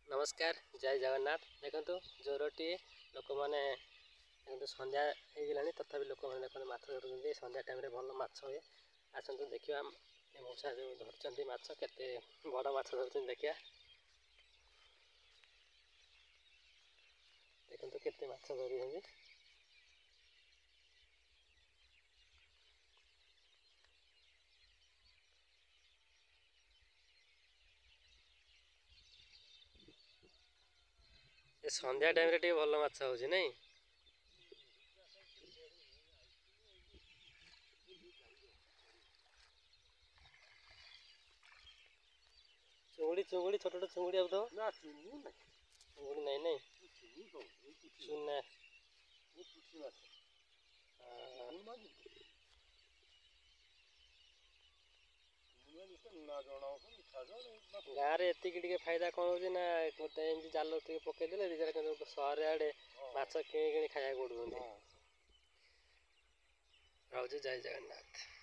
नमस्कार जय जगन्नाथ। देखो जोरटी लोक मैंने संध्या हो तथा लोक मैंने देखते माछ धरुँच संध्या टाइम भल माछ हुए। आसतु देखा मऊसा जो धरती माछ के बड़ माछ धरते देखा देखते केते माछ धर संध्या टाइम रे भल माछ हो नहीं। चुंगड़ी चुंगड़ी छोट छोट चुंगड़ी आउ ना चुंगड़ी नहीं नहीं चुना गाँव में एति फायदा कौन हो ना गोटे एमती जाल पकईदे सहर आड़े माछ कि खाया पड़ुं। जय जगन्नाथ।